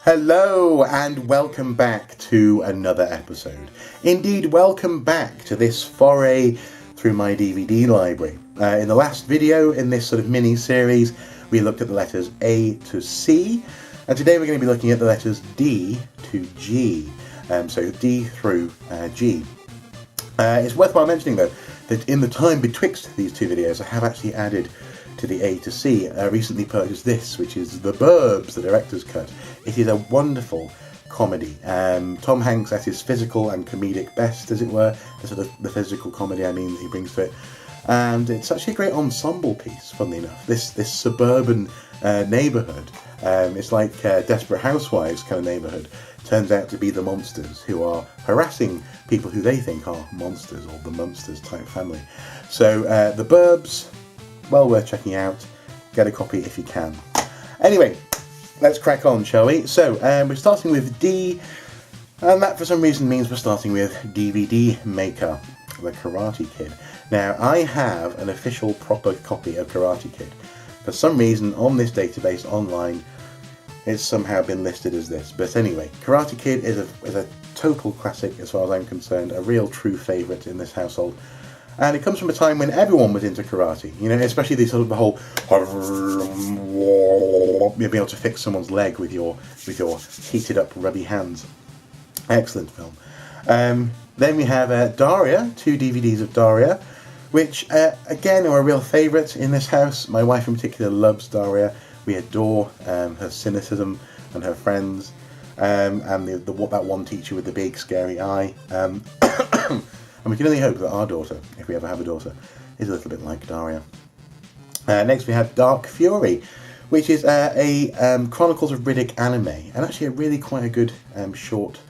Hello and welcome back to another episode. Indeed, welcome back to this foray through my DVD library. In the last video in this sort of mini-series, we looked at the letters A to C, and today we're going to be looking at the letters D to G, so D through G. It's worthwhile mentioning, though, that in the time betwixt these two videos, I have actually added to the A to C. I recently purchased this, which is The Burbs, the director's cut. It is a wonderful comedy. Tom Hanks at his physical and comedic best, as it were. The sort of the physical comedy, that he brings to it. And it's actually a great ensemble piece, funnily enough. This suburban neighbourhood, it's like Desperate Housewives kind of neighbourhood, turns out to be the monsters who are harassing people who they think are monsters, or the Munsters type family. So The Burbs, well worth checking out. Get a copy if you can. Anyway, let's crack on, shall we? So, we're starting with D, and that for some reason means we're starting with DVD Maker, The Karate Kid. Now, I have an official proper copy of Karate Kid. For some reason, on this database online, it's somehow been listed as this. But anyway, Karate Kid is a total classic as far as I'm concerned, a real true favourite in this household. And it comes from a time when everyone was into karate, you know, especially the sort of the whole you'll be able to fix someone's leg with your heated up rubby hands. Excellent film. Then we have Daria, 2 DVDs of Daria, which again are a real favourite in this house. My wife in particular loves Daria. We adore her cynicism and her friends, and that one teacher with the big scary eye. And we can only hope that our daughter, if we ever have a daughter, is a little bit like Daria. Next we have Dark Fury, which is a Chronicles of Riddick anime, and actually really quite a good short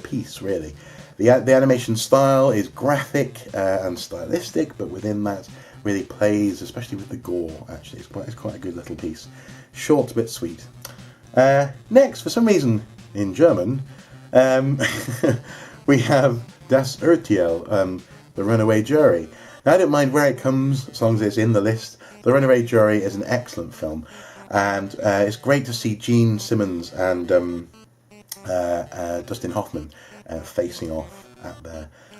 piece, really. The animation style is graphic and stylistic, but within that really plays, especially with the gore, actually. It's quite a good little piece. Short but sweet. Next, for some reason, in German, we have Das Urteil, The Runaway Jury. Now, I don't mind where it comes, as long as it's in the list. The Runaway Jury is an excellent film, and it's great to see Gene Simmons and Dustin Hoffman facing off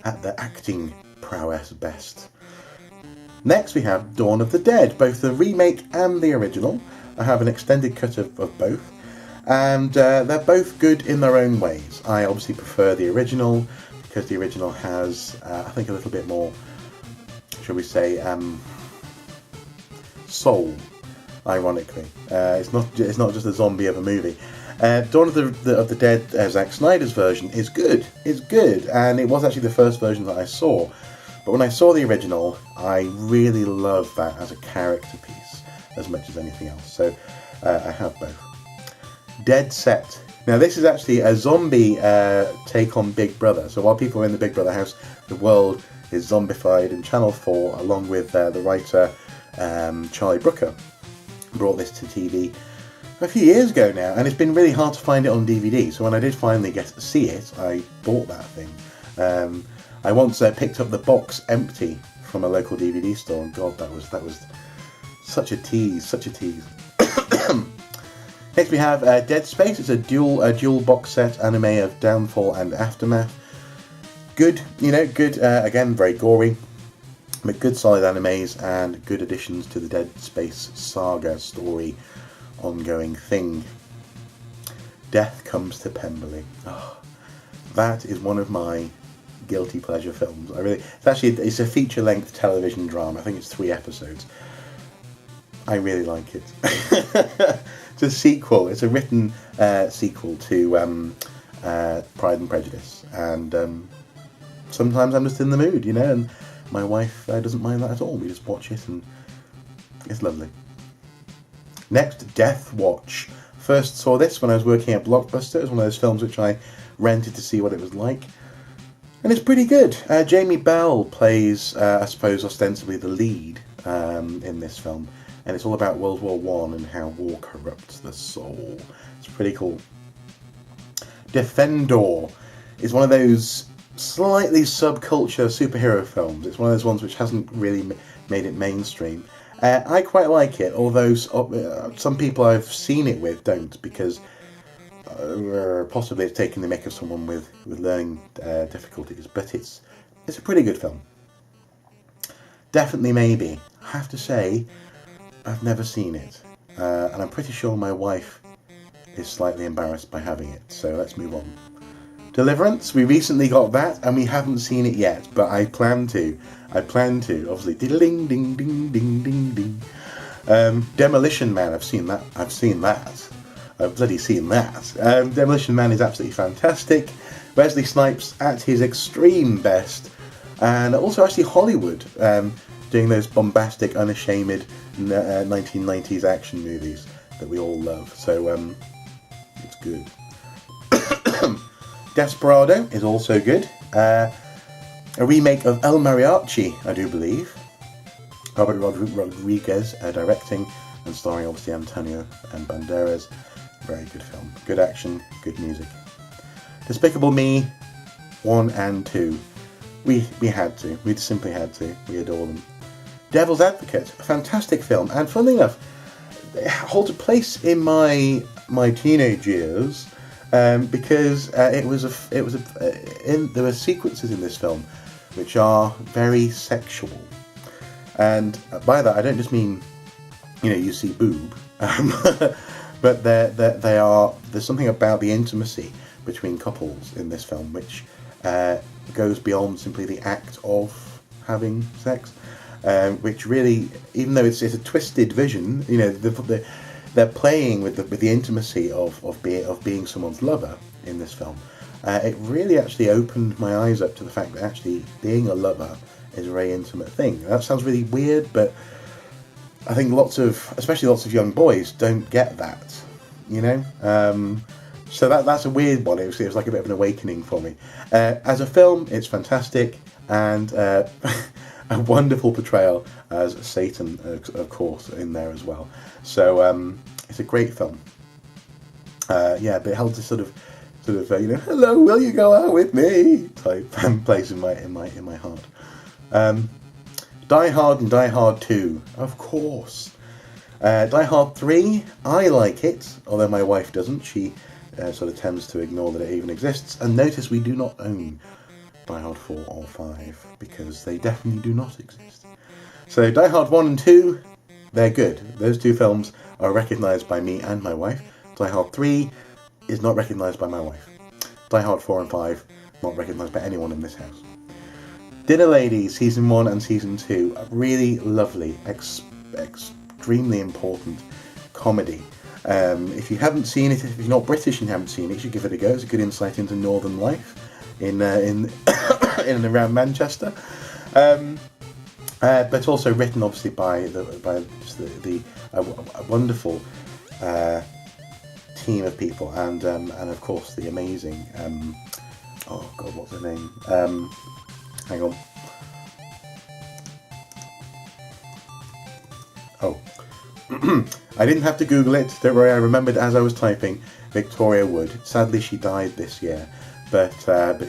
at their acting prowess best. Next, we have Dawn of the Dead, both the remake and the original. I have an extended cut of both, and they're both good in their own ways. I obviously prefer the original, because the original has, I think, a little bit more, shall we say, soul, ironically. It's not just a zombie of a movie. Dawn of the Dead, Zack Snyder's version, is good. It's good, and it was actually the first version that I saw. But when I saw the original, I really loved that as a character piece, as much as anything else. So, I have both. Dead Set. Now, this is actually a zombie take on Big Brother. So while people are in the Big Brother house, the world is zombified, and Channel 4, along with the writer Charlie Brooker, brought this to TV a few years ago now, and it's been really hard to find it on DVD. So when I did finally get to see it, I bought that thing. I once picked up the box empty from a local DVD store, and God, that was such a tease. Next we have Dead Space. It's a dual box set anime of Downfall and Aftermath. Good, again, very gory, but good solid animes and good additions to the Dead Space saga story ongoing thing. Death Comes to Pemberley. Oh, that is one of my guilty pleasure films. It's a feature-length television drama. I think it's 3 episodes. I really like it. It's a sequel. It's a written sequel to Pride and Prejudice, and sometimes I'm just in the mood, and my wife doesn't mind that at all. We just watch it, and it's lovely. Next, Death Watch. First saw this when I was working at Blockbuster. It was one of those films which I rented to see what it was like, and it's pretty good. Jamie Bell plays, I suppose, ostensibly the lead in this film. And it's all about World War I and how war corrupts the soul. It's pretty cool. Defendor is one of those slightly subculture superhero films. It's one of those ones which hasn't really made it mainstream. I quite like it, although some people I've seen it with don't, because possibly it's taking the mick of someone with learning difficulties, but it's a pretty good film. Definitely maybe. I have to say, I've never seen it, and I'm pretty sure my wife is slightly embarrassed by having it, so let's move on. Deliverance, we recently got that, and we haven't seen it yet, but I plan to, obviously. Ding, ding, ding, ding, ding, ding. Demolition Man, I've seen that. I've bloody seen that. Demolition Man is absolutely fantastic. Wesley Snipes at his extreme best, and also actually Hollywood, doing those bombastic, unashamed 1990s action movies that we all love. So it's good. Desperado is also good. A remake of El Mariachi, I do believe. Robert Rodriguez directing and starring obviously Antonio and Banderas. Very good film. Good action, good music. Despicable Me 1 and 2. We had to. We simply had to. We adore them. Devil's Advocate, a fantastic film, and funnily enough, it holds a place in my teenage years because there were sequences in this film which are very sexual. And by that, I don't just mean, you see boob, but there's something about the intimacy between couples in this film which goes beyond simply the act of having sex, which really, even though it's a twisted vision, they're playing with the intimacy of being someone's lover in this film. It really actually opened my eyes up to the fact that actually being a lover is a very intimate thing. That sounds really weird, but I think especially lots of young boys don't get that, So that's a weird one. It was like a bit of an awakening for me. As a film, it's fantastic, and a wonderful portrayal as Satan, of course, in there as well. So it's a great film. But it held this sort of hello, will you go out with me type place in my heart. Die Hard and Die Hard 2, of course. Die Hard 3, I like it, although my wife doesn't. She sort of tends to ignore that it even exists. And notice we do not own Die Hard 4 or 5, because they definitely do not exist. So Die Hard 1 and 2, they're good. Those two films are recognised by me and my wife. Die Hard 3 is not recognised by my wife. Die Hard 4 and 5, not recognised by anyone in this house. Dinner Ladies, Season 1 and Season 2, a really lovely, extremely important comedy. If you haven't seen it, if you're not British and haven't seen it, you should give it a go. It's a good insight into Northern life in and around Manchester. But also written, obviously, by a wonderful team of people, and of course the amazing. Oh God, what's her name? Hang on. Oh. I didn't have to Google it, don't worry, I remembered as I was typing. Victoria Wood. Sadly, she died this year, but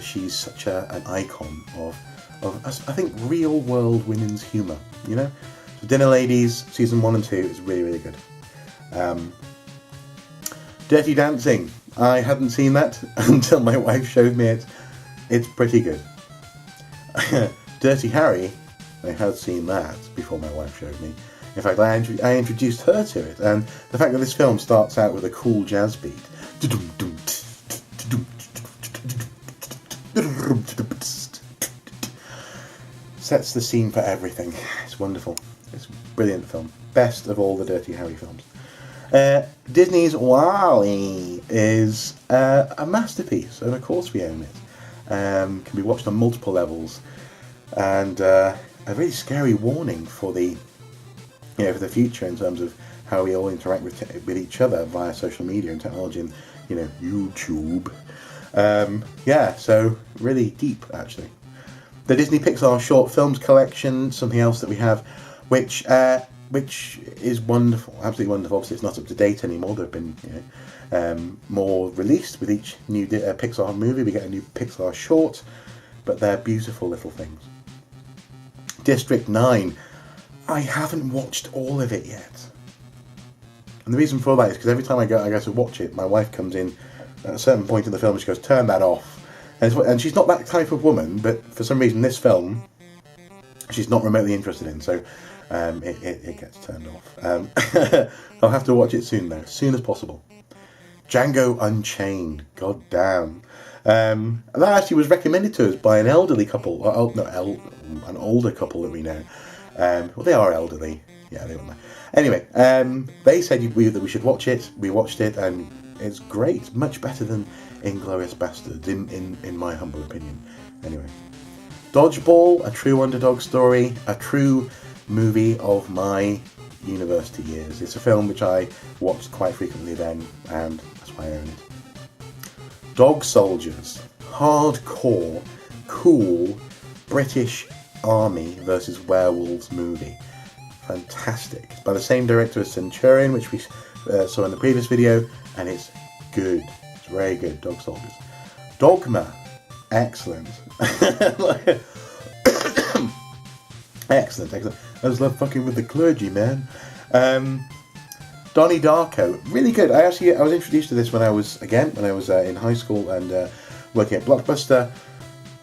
she's such an icon of I think real world women's humour, So Dinner Ladies, Season 1 and 2 is really, really good. Dirty Dancing. I hadn't seen that until my wife showed me it. It's pretty good. Dirty Harry, I had seen that before my wife showed me. In fact, I introduced her to it, and the fact that this film starts out with a cool jazz beat sets the scene for everything. It's wonderful. It's a brilliant film. Best of all the Dirty Harry films. Disney's WALL-E is a masterpiece, and of course we own it. Can be watched on multiple levels, and a really scary warning for the future in terms of how we all interact with each other via social media and technology and YouTube. So really deep, actually. The Disney Pixar short films collection, something else that we have, which is wonderful, absolutely wonderful. Obviously, it's not up to date anymore. There have been more released with each new Pixar movie. We get a new Pixar short, but they're beautiful little things. District 9. I haven't watched all of it yet. And the reason for that is because every time I go to watch it, my wife comes in At a certain point in the film, she goes, "Turn that off." And she's not that type of woman, but for some reason, this film, she's not remotely interested in. So it gets turned off. I'll have to watch it soon, though, as soon as possible. Django Unchained. God damn. That actually was recommended to us by an elderly couple. An older couple that we know. Well, they are elderly. Yeah, they won't know. Anyway, they said that we should watch it. We watched it, and it's great. Much better than Inglourious Basterds, in my humble opinion. Anyway. Dodgeball, a true underdog story, a true movie of my university years. It's a film which I watched quite frequently then, and that's why I own it. Dog Soldiers, hardcore, cool, British Army versus werewolves movie. Fantastic. It's by the same director as Centurion, which we saw in the previous video, and it's good. It's very good. Dog Soldiers. Dogma. Excellent. Excellent. I just love fucking with the clergy, man. Donnie Darko, really good. I was introduced to this when I was in high school and working at Blockbuster,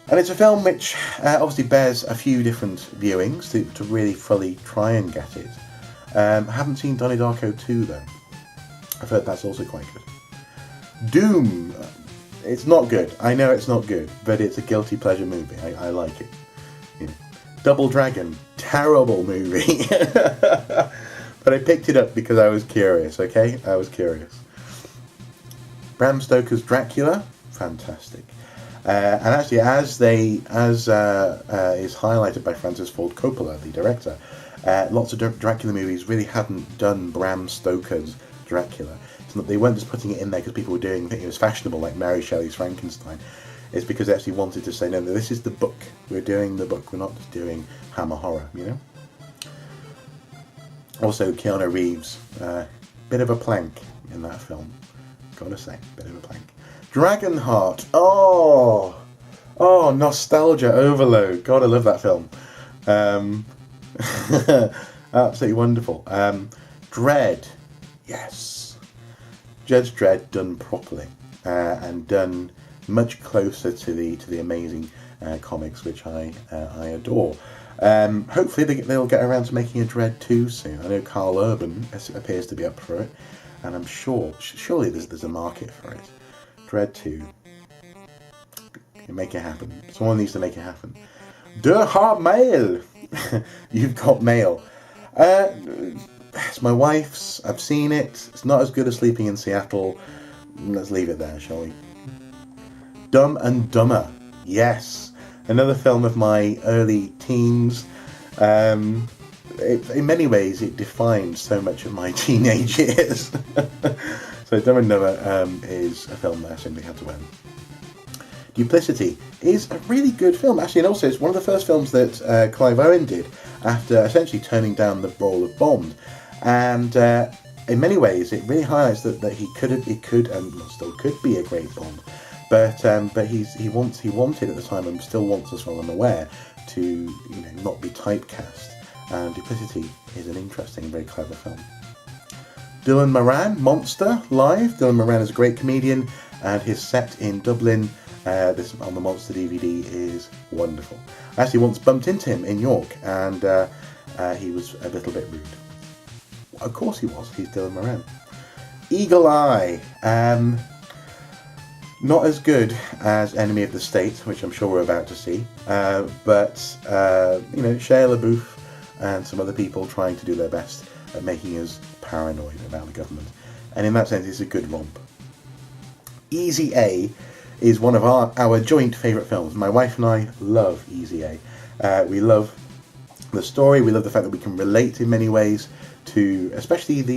and it's a film which obviously bears a few different viewings to really fully try and get it. I haven't seen Donnie Darko 2 though. I've heard that's also quite good. Doom. It's not good. I know it's not good, but it's a guilty pleasure movie. I like it. You know. Double Dragon, terrible movie. But I picked it up because I was curious, okay? I was curious. Bram Stoker's Dracula, fantastic. And actually, as is highlighted by Francis Ford Coppola, the director, lots of Dracula movies really hadn't done Bram Stoker's Dracula. They weren't just putting it in there because people were thinking it was fashionable, like Mary Shelley's Frankenstein. It's because they actually wanted to say, no, this is the book. We're doing the book. We're not just doing Hammer horror, you know? Also, Keanu Reeves, bit of a plank in that film. Gotta say, bit of a plank. Dragonheart. Oh, nostalgia overload. God, I love that film. Absolutely wonderful. Dredd. Yes. Judge Dredd done properly and done much closer to the amazing comics which I adore. Hopefully they'll get around to making a Dredd 2 soon. I know Carl Urban appears to be up for it, and I'm surely there's a market for it. Dredd 2. Make it happen. Someone needs to make it happen. Der har mail. You've got mail. It's my wife's. I've seen it. It's not as good as Sleeping in Seattle. Let's leave it there, shall we? Dumb and Dumber. Yes. Another film of my early teens. In many ways, it defined so much of my teenage years. So Dumb and Dumber is a film that I simply had to own. Duplicity is a really good film, actually, and also it's one of the first films that Clive Owen did after essentially turning down the role of Bond. And in many ways, it really highlights that he could and still could be a great Bond, but he wanted at the time, and still wants, as far as I'm aware, to not be typecast. And Duplicity is an interesting, very clever film. Dylan Moran, Monster, live. Dylan Moran is a great comedian, and his set in Dublin, this on the Monster DVD, is wonderful. I actually once bumped into him in York, and he was a little bit rude. Of course he was. He's Dylan Moran. Eagle Eye. Not as good as Enemy of the State, which I'm sure we're about to see. But Shia LaBeouf and some other people trying to do their best at making us paranoid about the government. And in that sense, it's a good romp. Easy A is one of our joint favourite films. My wife and I love Easy A. We love the story. We love the fact that we can relate in many ways to, especially the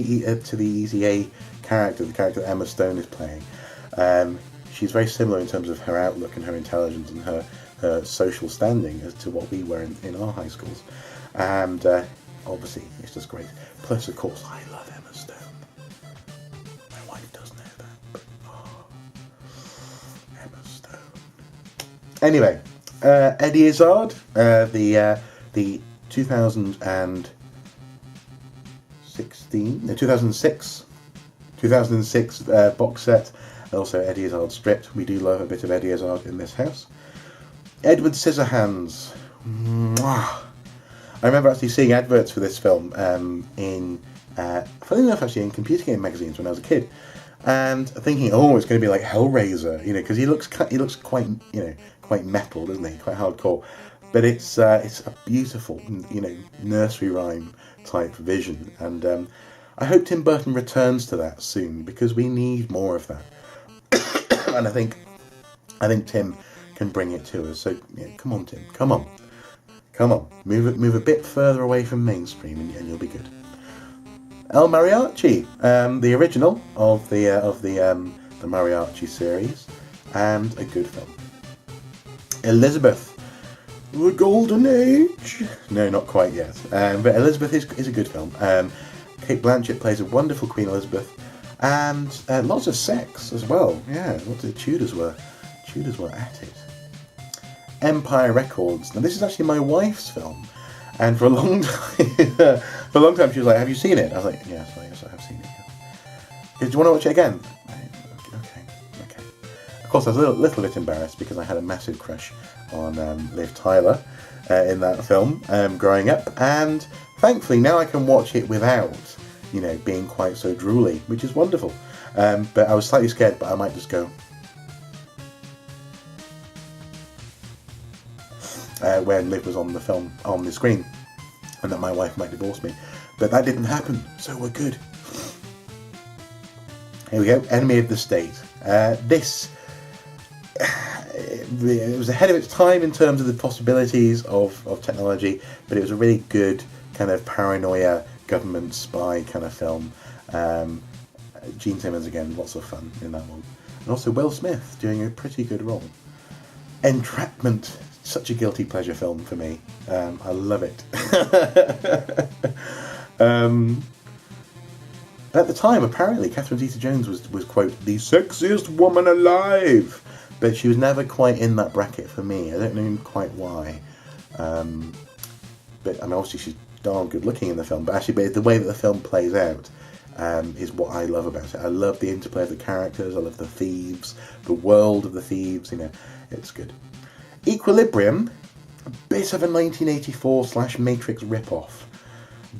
Easy A character, the character that Emma Stone is playing. She's very similar in terms of her outlook and her intelligence and her social standing as to what we were in our high schools. And obviously, it's just great. Plus, of course, I love Emma Stone. My wife does know that, but Emma Stone. Anyway, Eddie Izzard, the 2006 box set Also Eddie Izzard stripped. We do love a bit of Eddie Izzard in this house. Edward Scissorhands. Mwah. I remember actually seeing adverts for this film funny enough, actually in computer game magazines when I was a kid, and thinking, oh, it's going to be like Hellraiser, because he looks quite, quite metal, doesn't he? Quite hardcore. But it's a beautiful, nursery rhyme type vision, and I hope Tim Burton returns to that soon because we need more of that. And I think Tim can bring it to us. So come on, Tim, come on, move a bit further away from mainstream, and you'll be good. El Mariachi, the original of the Mariachi series, and a good film. Elizabeth, the Golden Age. No, not quite yet. But Elizabeth is a good film. Cate Blanchett plays a wonderful Queen Elizabeth, and lots of sex as well. Yeah, lots of Tudors were at it. Empire Records. Now this is actually my wife's film, and for a long time, she was like, "Have you seen it?" I was like, "Yes, I have seen it." Yeah. Do you want to watch it again? Okay. Of course, I was a little bit embarrassed because I had a massive crush on Liv Tyler in that film growing up, and thankfully now I can watch it without, being quite so drooly, which is wonderful. But I was slightly scared, but I might just go. When Liv was on the film, on the screen, and that my wife might divorce me. But that didn't happen, so we're good. Here we go, Enemy of the State. This, it was ahead of its time in terms of the possibilities of technology, but it was a really good kind of paranoia, government spy kind of film. Gene Simmons, again, lots of fun in that one. And also Will Smith doing a pretty good role. Entrapment. Such a guilty pleasure film for me. I love it. At the time, apparently, Catherine Zeta-Jones was quote, the sexiest woman alive. But she was never quite in that bracket for me. I don't know quite why. But obviously she's darn good looking in the film. But the way that the film plays out is what I love about it. I love the interplay of the characters. I love the thieves, the world of the thieves. It's good. Equilibrium, a bit of a 1984/Matrix ripoff,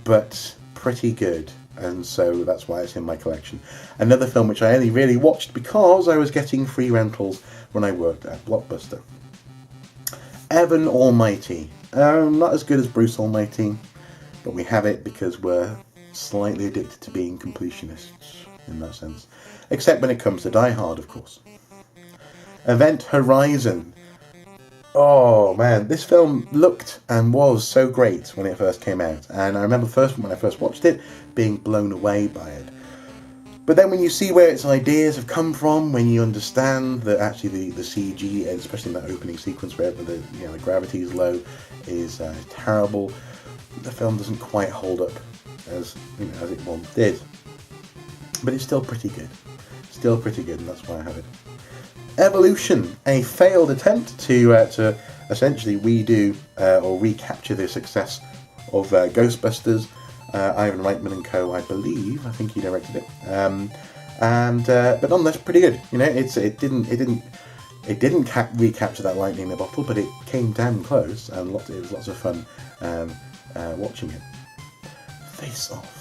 but pretty good, and so that's why it's in my collection. Another film which I only really watched because I was getting free rentals when I worked at Blockbuster. Evan Almighty, not as good as Bruce Almighty, but we have it because we're slightly addicted to being completionists in that sense, except when it comes to Die Hard, of course. Event Horizon. Oh man, this film looked and was so great when it first came out, and I remember when I first watched it, being blown away by it. But then when you see where its ideas have come from, when you understand that actually the CG, especially in that opening sequence where the gravity is low, is terrible, the film doesn't quite hold up as it once did. But it's still pretty good. And that's why I have it. Evolution, a failed attempt to essentially redo or recapture the success of Ghostbusters. Ivan Reitman and co. I think he directed it, but nonetheless pretty good. It didn't recapture that lightning in the bottle, but it came damn close, and it was lots of fun watching it. Face Off.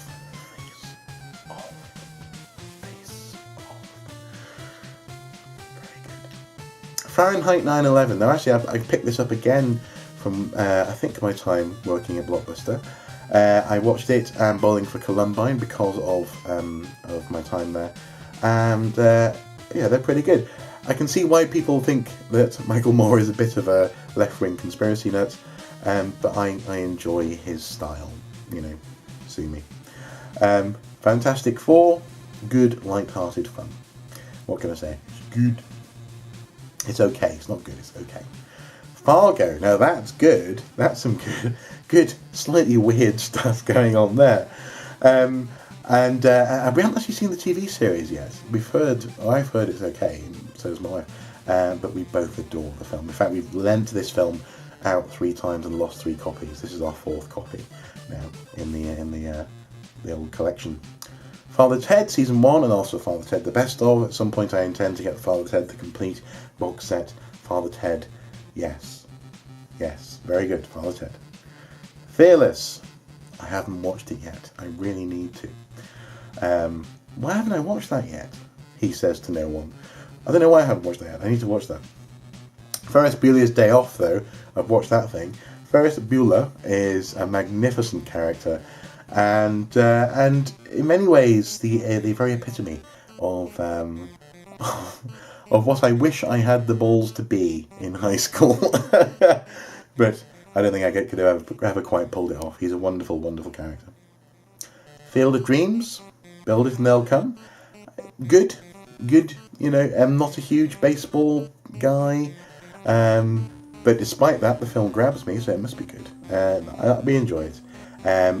Fahrenheit 9/11. Now, actually, I picked this up again from I think my time working at Blockbuster. I watched it and Bowling for Columbine because of my time there, and they're pretty good. I can see why people think that Michael Moore is a bit of a left-wing conspiracy nut, but I enjoy his style. Sue me. Fantastic Four, good, light-hearted fun. What can I say? It's good. It's okay. It's not good. It's okay. Fargo. Now that's good. That's some good, slightly weird stuff going on there. And we haven't actually seen the TV series yet. I've heard it's okay, and so has my wife. But we both adore the film. In fact, we've lent this film out 3 times and lost 3 copies. This is our 4th copy now in the old collection. Father Ted Season 1 and also Father Ted The Best Of. At some point I intend to get Father Ted the complete box set. Father Ted, yes. Yes, very good, Father Ted. Fearless. I haven't watched it yet. I really need to. Why haven't I watched that yet? He says to no one. I don't know why I haven't watched that yet. I need to watch that. Ferris Bueller's Day Off, though. I've watched that thing. Ferris Bueller is a magnificent character, and in many ways the very epitome of of what I wish I had the balls to be in high school. But I don't think I could have ever quite pulled it off. He's a wonderful, wonderful character. Field of Dreams, Build It and They'll Come. Good. You know, I'm not a huge baseball guy, but despite that, the film grabs me, so it must be good. We enjoy it.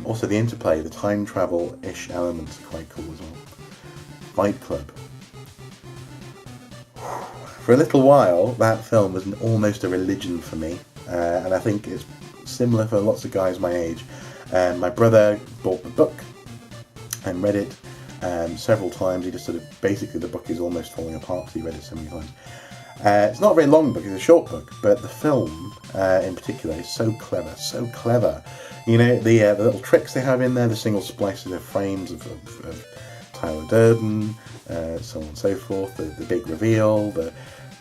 Also, the interplay, the time travel-ish elements are quite cool as well. Fight Club. For a little while, that film was almost a religion for me, and I think it's similar for lots of guys my age. My brother bought the book and read it several times. He just sort of, basically the book is almost falling apart because he read it so many times. It's not a very long book, it's a short book, but the film in particular is so clever. You know, the little tricks they have in there, the single splices of frames of Tyler Durden, so on and so forth, the big reveal,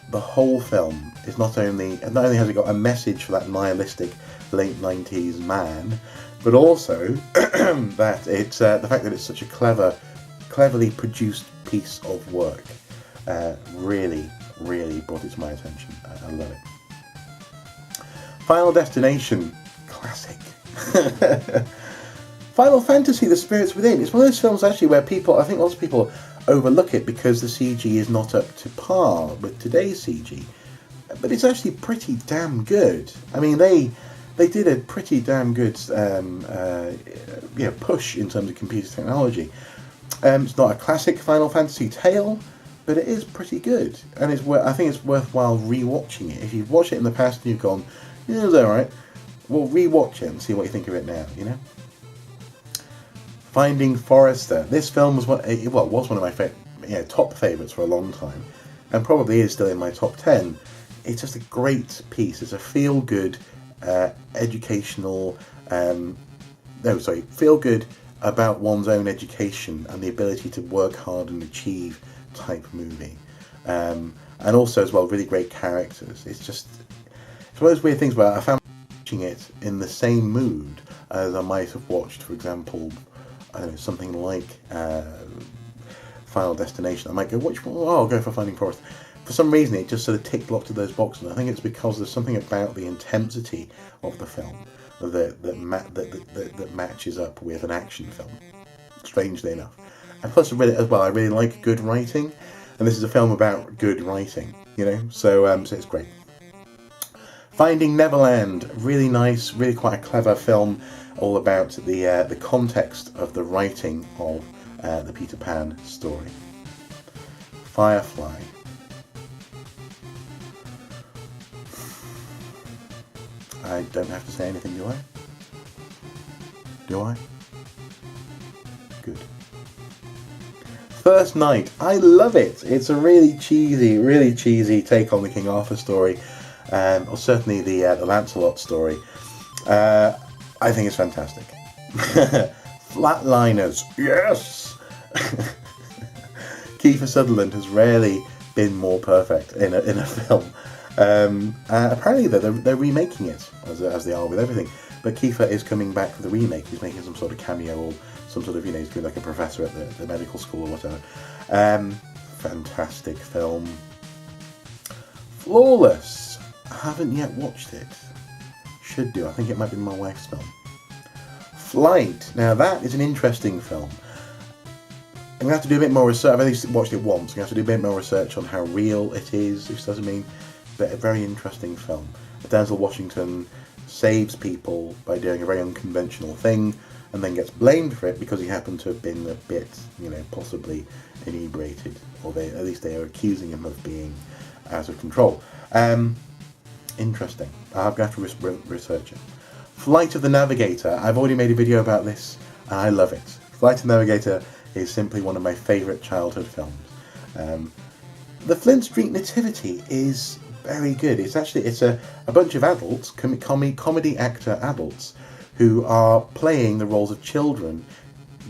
the whole film is not only has it got a message for that nihilistic late 90s man, but also that it's the fact that it's such a cleverly produced piece of work really brought it to my attention. I love it. Final Destination, classic. Final Fantasy: The Spirits Within. It's one of those films actually where I think lots of people overlook it because the CG is not up to par with today's CG, but it's actually pretty damn good. I mean, they did a pretty damn good push in terms of computer technology. It's not a classic Final Fantasy tale, but it is pretty good, and I think it's worthwhile rewatching it. If you've watched it in the past and you've gone, yeah, it's alright, well, rewatch it and see what you think of it now, you know? Finding Forrester. This film was one of my top favourites for a long time, and probably is still in my top 10. It's just a great piece. It's a feel-good, educational, feel-good about one's own education and the ability to work hard and achieve type movie. And also as well, really great characters. It's one of those weird things where I found watching it in the same mood as I might have watched, for example, I don't know, something like Final Destination. I might go, which one? Oh, I'll go for Finding Forrester. For some reason, it just sort of ticked lots of those boxes. I think it's because there's something about the intensity of the film that matches up with an action film, strangely enough. And plus, I really like good writing, and this is a film about good writing, you know. So it's great. Finding Neverland, really nice, really quite a clever film, all about the context of the writing of the Peter Pan story. Firefly. I don't have to say anything, do I? Do I? Good. First Night. I love it. It's a really cheesy take on the King Arthur story, or certainly the Lancelot story. I think it's fantastic. Flatliners. Yes! Kiefer Sutherland has rarely been more perfect in a film. Apparently they're remaking it, as they are with everything. But Kiefer is coming back for the remake. He's making some sort of cameo or some sort of, he's doing like a professor at the medical school or whatever. Fantastic film. Flawless. I haven't yet watched it. Should do. I think it might be my wife's film. Flight. Now that is an interesting film. I'm going to have to do a bit more research. I've only watched it once. I'm going to have to do a bit more research on how real it is, if doesn't mean. But a very interesting film. Denzel Washington saves people by doing a very unconventional thing and then gets blamed for it because he happened to have been a bit, possibly inebriated, or at least they are accusing him of being out of control. Interesting. I'm going to have to research it. Flight of the Navigator. I've already made a video about this and I love it. Flight of the Navigator is simply one of my favourite childhood films. The Flint Street Nativity is very good. It's a bunch of adults, comedy actor adults, who are playing the roles of children,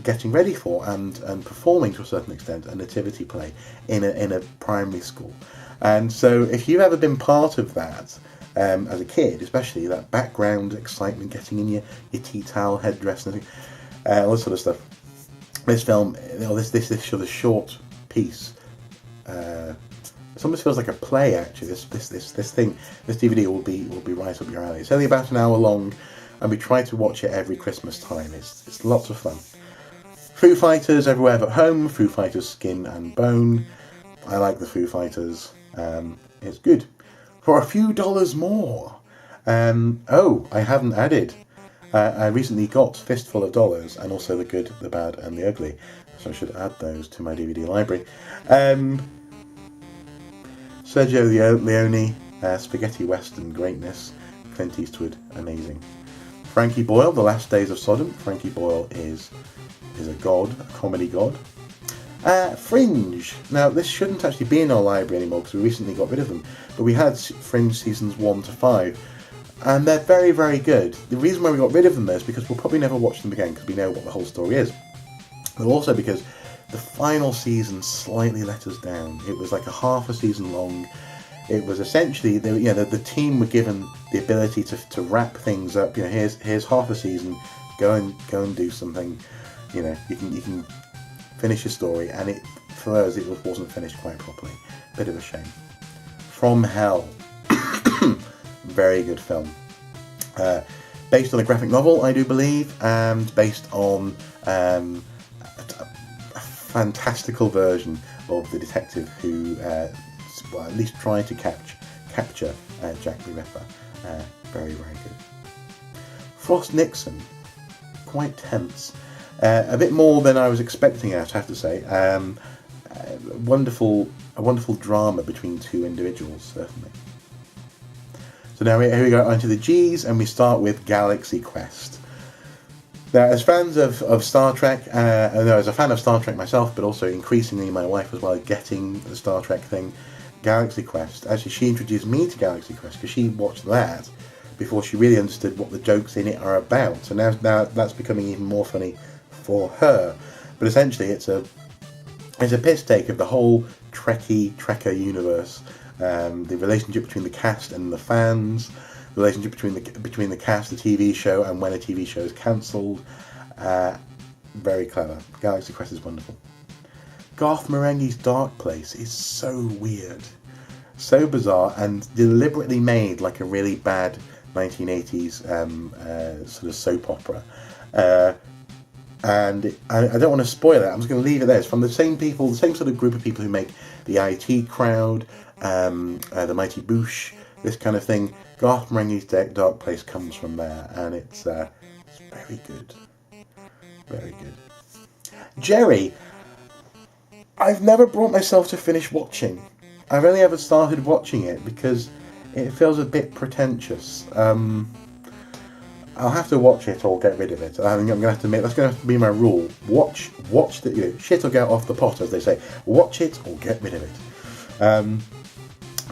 getting ready for and performing to a certain extent a nativity play in a primary school. And so if you've ever been part of that as a kid, especially that background excitement, getting in your tea towel headdress and all this sort of stuff, this film, this sort of short piece, it almost feels like a play actually. This DVD will be right up your alley. It's only about an hour long, and we try to watch it every Christmas time. It's lots of fun. Foo Fighters, Everywhere But Home, Foo Fighters Skin and Bone. I like the Foo Fighters. It's good. For a few dollars more. I haven't added. I recently got Fistful of Dollars and also The Good, the Bad and the Ugly. So I should add those to my DVD library. Sergio Leone, spaghetti western greatness. Clint Eastwood, amazing. Frankie Boyle, The Last Days of Sodom. Frankie Boyle is a god, a comedy god. Fringe. Now, this shouldn't actually be in our library anymore because we recently got rid of them. But we had Fringe seasons 1 to 5. And they're very, very good. The reason why we got rid of them is because we'll probably never watch them again because we know what the whole story is. But also because the final season slightly let us down. It was like a half a season long. It was essentially, the team were given the ability to wrap things up. Here's half a season. Go and do something. You can finish your story, and for us it wasn't finished quite properly. Bit of a shame. From Hell, very good film. Based on a graphic novel, I do believe, and based on a fantastical version of the detective who, at least tried to capture Jack the Ripper. Very, very good. Frost Nixon, quite tense. A bit more than I was expecting, I have to say. A wonderful drama between two individuals, certainly. So now here we go onto the G's, and we start with Galaxy Quest. Now, as fans of Star Trek, as a fan of Star Trek myself, but also increasingly my wife as well, getting the Star Trek thing, Galaxy Quest. Actually, she introduced me to Galaxy Quest because she watched that before she really understood what the jokes in it are about. So now that's becoming even more funny for her. But essentially, it's a piss take of the whole Trekker universe. The relationship between the cast and the fans, the relationship between the cast, the TV show, and when a TV show is cancelled. Very clever. Galaxy Quest is wonderful. Garth Marenghi's Dark Place is so weird, so bizarre, and deliberately made like a really bad 1980s sort of soap opera. And I don't want to spoil it. I'm just going to leave it there. It's from the same people, the same sort of group of people who make the IT Crowd, the Mighty Boosh, this kind of thing. Garth Marenghi's Dark Place comes from there, and it's very good. Very good. Jerry, I've never brought myself to finish watching. I've only ever started watching it because it feels a bit pretentious. I'll have to watch it or get rid of it. I'm going to have to that's going to have to be my rule. Watch the shit or get off the pot, as they say. Watch it or get rid of it.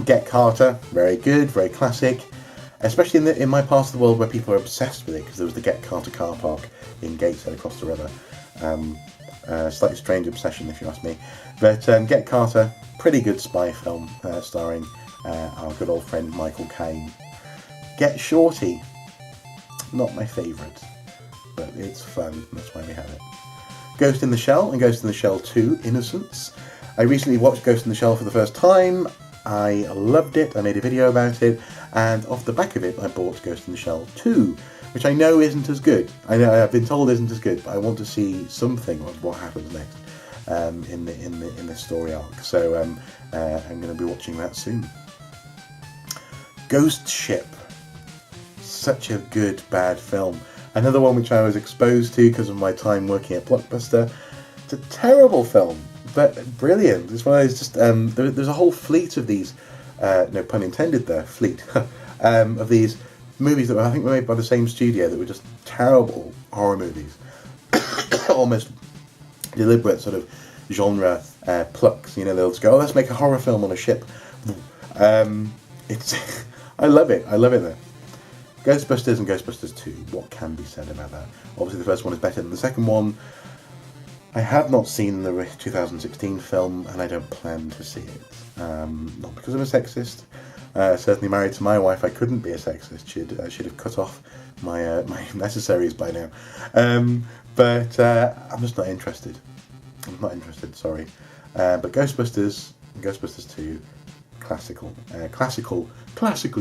Get Carter, very good, very classic. Especially in my part of the world where people are obsessed with it, because there was the Get Carter car park in Gateshead across the river. Slightly strange obsession, if you ask me. But Get Carter, pretty good spy film starring our good old friend Michael Caine. Get Shorty, not my favourite, but it's fun, that's why we have it. Ghost in the Shell and Ghost in the Shell 2, Innocence. I recently watched Ghost in the Shell for the first time. I loved it, I made a video about it, and off the back of it I bought Ghost in the Shell 2, which I know isn't as good. I know I've been told isn't as good, but I want to see something of what happens next in the story arc. So I'm going to be watching that soon. Ghost Ship. Such a good, bad film. Another one which I was exposed to because of my time working at Blockbuster. It's a terrible film, but brilliant. It's one of those just, there's a whole fleet of these, no pun intended there, fleet, of these movies that I think were made by the same studio that were just terrible horror movies. Almost deliberate sort of genre plucks. You know, they'll just go, oh, let's make a horror film on a ship. It's I love it. I love it though. Ghostbusters and Ghostbusters 2. What can be said about that? Obviously, the first one is better than the second one. I have not seen the 2016 film, and I don't plan to see it. Not because I'm a sexist. Certainly married to my wife, I couldn't be a sexist. She'd have cut off my my necessaries by now. But I'm just not interested. I'm not interested. Sorry. But Ghostbusters, Ghostbusters 2, classical,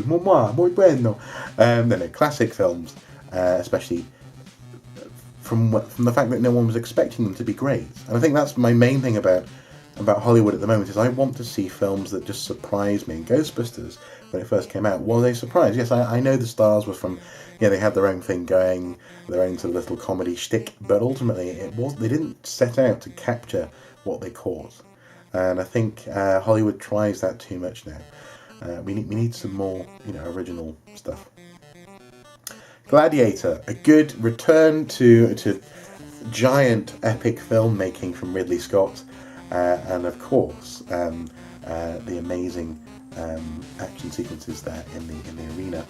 muy bueno. No, classic films, especially from the fact that no one was expecting them to be great. And I think that's my main thing about Hollywood at the moment, is I want to see films that just surprise me. And Ghostbusters, when it first came out, was a surprise. Yes, I know the stars were from, they had their own thing going, their own sort of little comedy shtick, but ultimately they didn't set out to capture what they caught. And I think Hollywood tries that too much now. We need some more, original stuff. Gladiator, a good return to giant epic filmmaking from Ridley Scott, and of course the amazing action sequences there in the arena.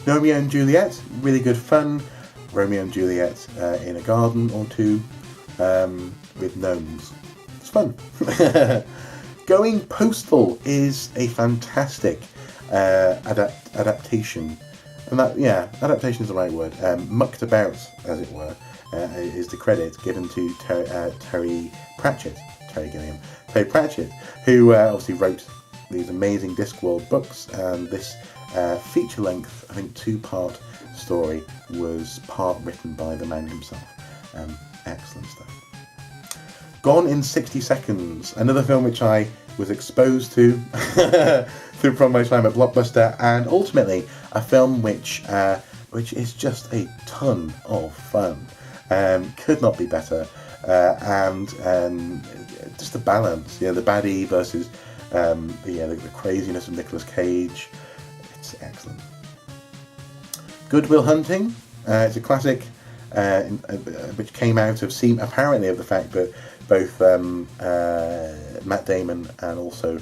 Romeo and Juliet, really good fun. Romeo and Juliet in a garden or two with gnomes. It's fun. Going Postal is a fantastic adaptation. And adaptation is the right word. Mucked about, as it were, is the credit given to Terry Pratchett, who obviously wrote these amazing Discworld books. And this feature-length, I think, 2-part story was part written by the man himself. Excellent stuff. Gone in 60 Seconds, another film which I was exposed to from my time at Blockbuster, and ultimately a film which is just a ton of fun. Could not be better, and just the balance, the baddie versus the craziness of Nicolas Cage. It's excellent. Good Will Hunting. It's a classic which came out of apparently of the fact that both Matt Damon and also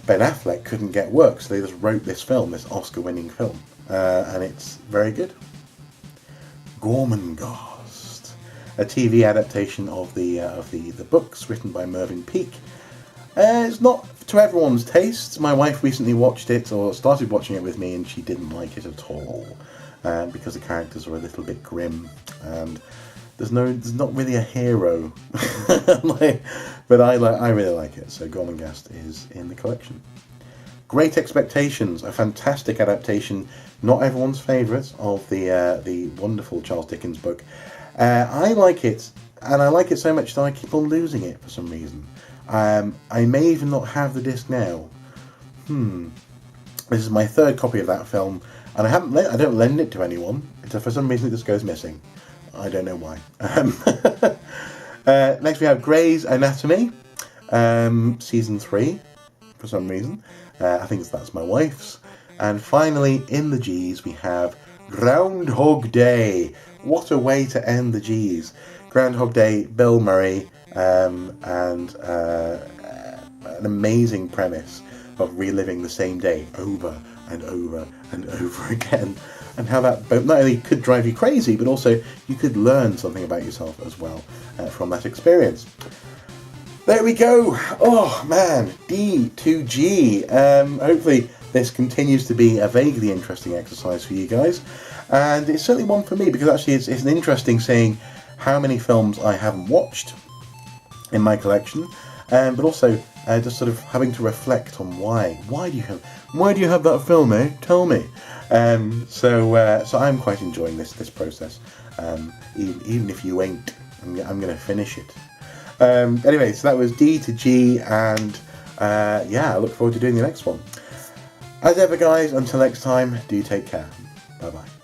Ben Affleck couldn't get work, so they just wrote this Oscar-winning film, and it's very good. Gormenghast, a TV adaptation of the books written by Mervyn Peake. It's not to everyone's taste. My wife recently watched it, or started watching it with me, and she didn't like it at all, because the characters are a little bit grim, and there's not really a hero. But I really like it, so Gormenghast is in the collection. Great Expectations, a fantastic adaptation, not everyone's favourite, of the wonderful Charles Dickens book. I like it, and I like it so much that I keep on losing it for some reason. I may even not have the disc now. This is my third copy of that film, and I don't lend it to anyone. For some reason it just goes missing. I don't know why. Next we have Grey's Anatomy, season 3, for some reason. I think that's my wife's. And finally, in the G's, we have Groundhog Day. What a way to end the G's. Groundhog Day, Bill Murray, and an amazing premise of reliving the same day over and over and over again. And how that not only could drive you crazy, but also you could learn something about yourself as well from that experience. There we go. Oh man, D to G. Hopefully this continues to be a vaguely interesting exercise for you guys, and it's certainly one for me, because actually it's an interesting seeing how many films I haven't watched in my collection, but also just sort of having to reflect on why do you have that film, eh? Tell me. So I'm quite enjoying this process. Even if you ain't, I'm going to finish it. Anyway, so that was D to G, and I look forward to doing the next one. As ever, guys, until next time, do take care. Bye bye.